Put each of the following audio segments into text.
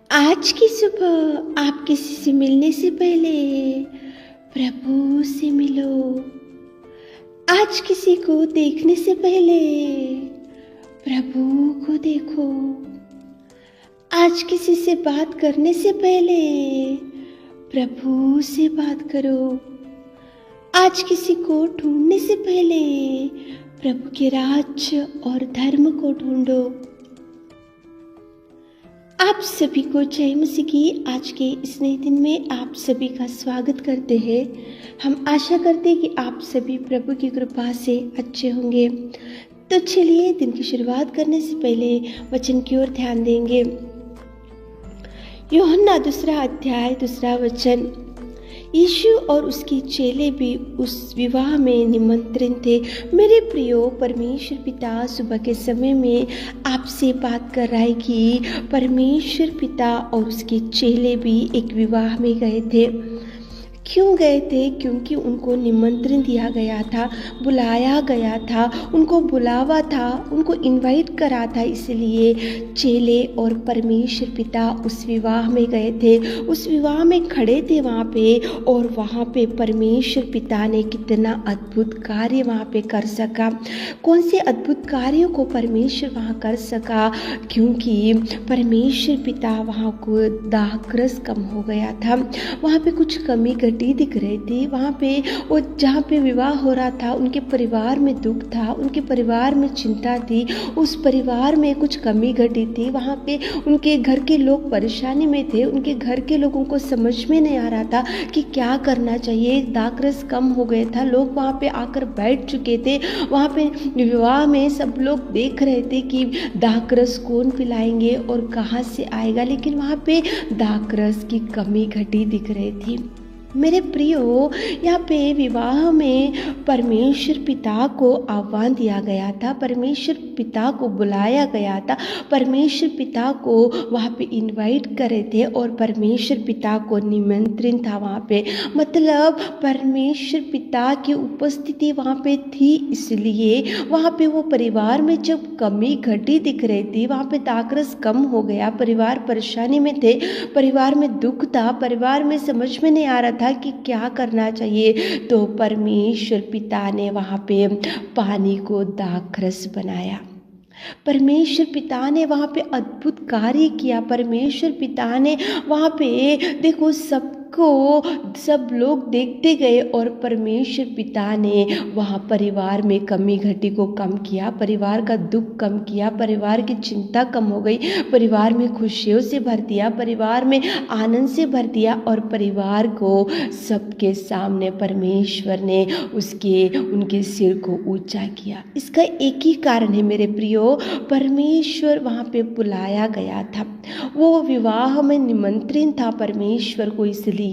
आज की सुबह आप किसी से मिलने से पहले प्रभु से मिलो। आज किसी को देखने से पहले प्रभु को देखो। आज किसी से बात करने से पहले प्रभु से बात करो। आज किसी को ढूंढने से पहले प्रभु के राज्य और धर्म को ढूंढो। आप सभी को जय मसीह की आज के इस नए दिन में आप सभी का स्वागत करते हैं। हम आशा करते हैं कि आप सभी प्रभु की कृपा से अच्छे होंगे। तो चलिए दिन की शुरुआत करने से पहले वचन की ओर ध्यान देंगे। यूहन्ना 2 अध्याय 2 वचन। यीशु और उसके चेले भी उस विवाह में निमंत्रित थे। मेरे प्रियो, परमेश्वर पिता सुबह के समय में आपसे बात कर रहा है कि परमेश्वर पिता और उसके चेले भी एक विवाह में गए थे। क्यों गए थे? क्योंकि उनको निमंत्रण दिया गया था, बुलाया गया था, उनको बुलावा था, उनको इनवाइट करा था। इसलिए चेले और परमेश्वर पिता उस विवाह में गए थे, उस विवाह में खड़े थे वहाँ पे। और वहाँ पे परमेश्वर पिता ने कितना अद्भुत कार्य वहाँ पे कर सका। कौन से अद्भुत कार्यों को परमेश्वर वहाँ कर सका? क्योंकि परमेश्वर पिता वहाँ को दाखरस कम हो गया था, वहाँ पे कुछ कमी दिख रही थी। वहाँ पे वो जहाँ पे विवाह हो रहा था, उनके परिवार में दुख था, उनके परिवार में चिंता थी, उस परिवार में कुछ कमी घटी थी। वहाँ पे उनके घर के लोग परेशानी में थे, उनके घर के लोगों को समझ में नहीं आ रहा था कि क्या करना चाहिए। दाखरस कम हो गया था, लोग वहाँ पे आकर बैठ चुके थे। वहाँ पे विवाह में सब लोग देख रहे थे कि दाखरस कौन पिलाएंगे और कहाँ से आएगा, लेकिन वहाँ पे दाखरस की कमी घटी दिख रही थी। मेरे प्रियो, यहाँ पे विवाह में परमेश्वर पिता को आह्वान दिया गया था, परमेश्वर पिता को बुलाया गया था, परमेश्वर पिता को वहाँ पे इनवाइट करे थे और परमेश्वर पिता को निमंत्रण था वहाँ पे। मतलब परमेश्वर पिता की उपस्थिति वहाँ पे थी, इसलिए वहाँ पे वो परिवार में जब कमी घटी दिख रही थी, वहाँ पे दाखरस कम हो गया, परिवार परेशानी में थे, परिवार में दुख था, परिवार में समझ में नहीं आ रहा था कि क्या करना चाहिए। तो परमेश्वर पिता ने वहाँ पे पानी को दाखरस बनाया। परमेश्वर पिता ने वहाँ पे अद्भुत कार्य किया। परमेश्वर पिता ने वहाँ पे देखो सब लोग देखते गए और परमेश्वर पिता ने वहाँ परिवार में कमी घटी को कम किया, परिवार का दुख कम किया, परिवार की चिंता कम हो गई, परिवार में खुशियों से भर दिया, परिवार में आनंद से भर दिया। और परिवार को सबके सामने परमेश्वर ने उनके सिर को ऊंचा किया। इसका एक ही कारण है मेरे प्रियो, परमेश्वर वहाँ पे बुलाया गया था, वो विवाह में निमंत्रण था परमेश्वर को, इसलिए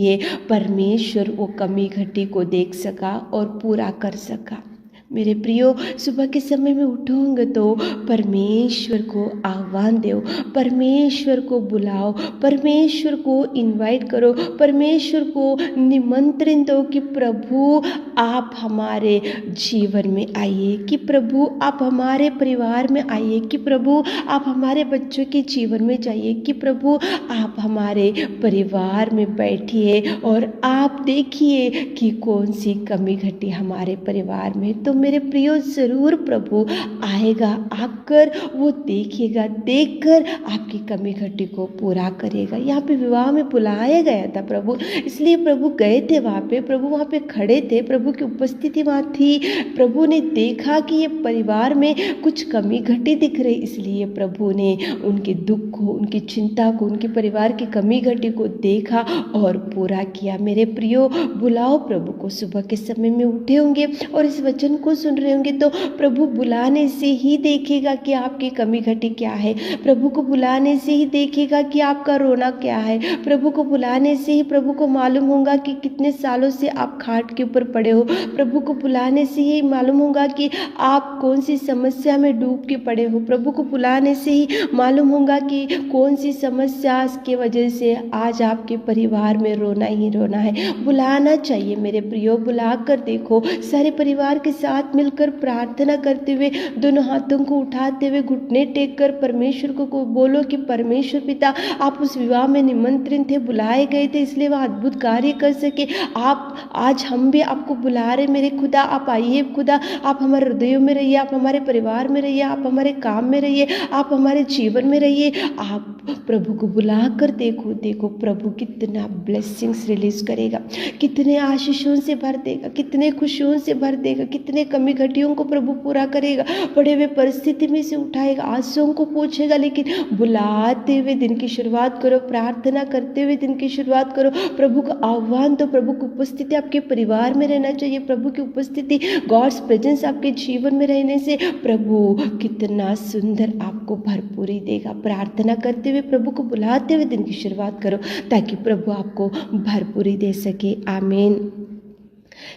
परमेश्वर वो कमी घटी को देख सका और पूरा कर सका। मेरे प्रियो, सुबह के समय में उठोगे तो परमेश्वर को आह्वान दो, परमेश्वर को बुलाओ, परमेश्वर को इनवाइट करो, परमेश्वर को निमंत्रण दो कि प्रभु आप हमारे जीवन में आइए, कि प्रभु आप हमारे परिवार में आइए, कि प्रभु आप हमारे बच्चों के जीवन में जाइए, कि प्रभु आप हमारे परिवार में बैठिए और आप देखिए कि कौन सी कमी घटी हमारे परिवार में। तो मेरे प्रियो, जरूर प्रभु आएगा, आकर वो देखिएगा, देखकर आपकी कमी घटी को पूरा करेगा। यहाँ पे विवाह में बुलाया गया था प्रभु, इसलिए प्रभु गए थे वहाँ पे, प्रभु वहाँ पे खड़े थे, प्रभु की उपस्थिति वहाँ थी। प्रभु ने देखा कि ये परिवार में कुछ कमी घटी दिख रही, इसलिए प्रभु ने उनके दुख को, उनकी चिंता को, उनके परिवार की कमी घटी को देखा और पूरा किया। मेरे प्रियो, बुलाओ प्रभु को। सुबह के समय में उठे होंगे और इस वचन को सुन रहे होंगे तो प्रभु बुलाने से ही देखेगा कि आपकी कमी घटी क्या है, प्रभु को बुलाने से ही देखेगा कि आपका रोना क्या है, प्रभु को बुलाने से ही प्रभु को मालूम होगा कि कितने सालों से आप खाट के ऊपर पड़े हो, प्रभु को बुलाने से ही मालूम होगा कि आप कौन सी समस्या में डूब के पड़े हो, प्रभु को बुलाने से ही मालूम होगा कि कौन सी समस्या की वजह से आज आपके परिवार में रोना ही रोना है। बुलाना चाहिए मेरे प्रियो, बुला कर देखो, सारे परिवार के साथ साथ मिलकर प्रार्थना करते हुए दोनों हाथों को उठाते हुए घुटने टेक कर परमेश्वर को बोलो कि परमेश्वर पिता, आप उस विवाह में निमंत्रित थे, बुलाए गए थे, इसलिए वह अद्भुत कार्य कर सके। आप आज हम भी आपको बुला रहे मेरे खुदा, आप आइए खुदा, आप हमारे हृदयों में रहिए, आप हमारे परिवार में रहिए, आप हमारे काम में रहिए, आप हमारे जीवन में रहिए। आप प्रभु को बुला कर देखो प्रभु कितना ब्लेसिंग्स रिलीज करेगा, कितने आशीषों से भर देगा, कितने खुशियों से भर देगा, कितने कमी घटियों को प्रभु पूरा करेगा, पड़े हुए परिस्थिति में से उठाएगा, आंसुओं को पोंछेगा। लेकिन बुलाते हुए दिन की शुरुआत करो, प्रार्थना करते हुए दिन की शुरुआत करो, प्रभु का आह्वान तो प्रभु की उपस्थिति आपके परिवार में रहना चाहिए। प्रभु की उपस्थिति, गॉड्स प्रेजेंस आपके जीवन में रहने से प्रभु कितना सुंदर आपको भरपूरी देगा। प्रार्थना करते हुए प्रभु को बुलाते हुए दिन की शुरुआत करो ताकि प्रभु आपको भरपूरी दे सके। आमीन।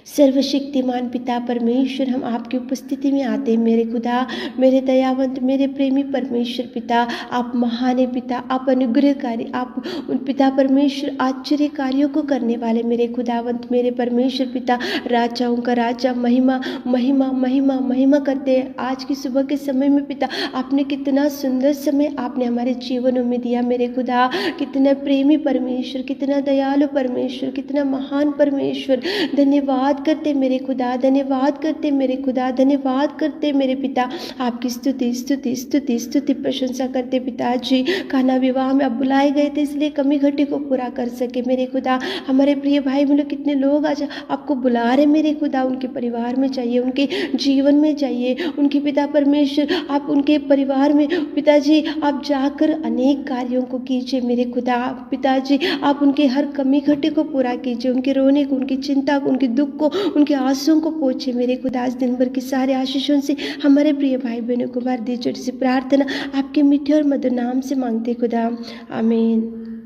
सर्वशक्तिमान पिता परमेश्वर, हम आपकी उपस्थिति में आते हैं मेरे खुदा, मेरे दयावंत, मेरे प्रेमी परमेश्वर पिता। आप महान पिता, आप अनुग्रहकारी, आप उन पिता परमेश्वर आश्चर्य कार्यों को करने वाले मेरे खुदावंत, मेरे परमेश्वर पिता, राजाओं का राजा, महिमा महिमा महिमा महिमा करते हैं। आज की सुबह के समय में पिता, आपने कितना सुंदर समय आपने हमारे जीवनों में दिया मेरे खुदा। कितना प्रेमी परमेश्वर, कितना दयालु परमेश्वर, कितना महान परमेश्वर। धन्यवाद करते मेरे खुदा, धन्यवाद करते मेरे खुदा, धन्यवाद करते मेरे पिता। आपकी स्तुति स्तुति स्तुति स्तुति प्रशंसा करते पिताजी। काना विवाह में आप बुलाए गए थे इसलिए कमी घटी को पूरा कर सके मेरे खुदा। हमारे प्रिय भाई बहनों, कितने लोग आज आपको बुला रहे मेरे खुदा, उनके परिवार में चाहिए, उनके जीवन में चाहिए, उनके पिता परमेश्वर, आप उनके परिवार में पिताजी आप जाकर अनेक कार्यों को कीजिए मेरे खुदा। पिताजी आप उनके हर कमी घटी को पूरा कीजिए, उनके रोने को, उनकी चिंता को, उनके दुख को, उनके आंसुओं को पोंछे मेरे खुदा। आज दिन भर की सारे आशीषों से हमारे प्रिय भाई बहनों को भर दीजिए। प्रार्थना आपके मीठे और मधुर नाम से मांगते खुदा, आमीन।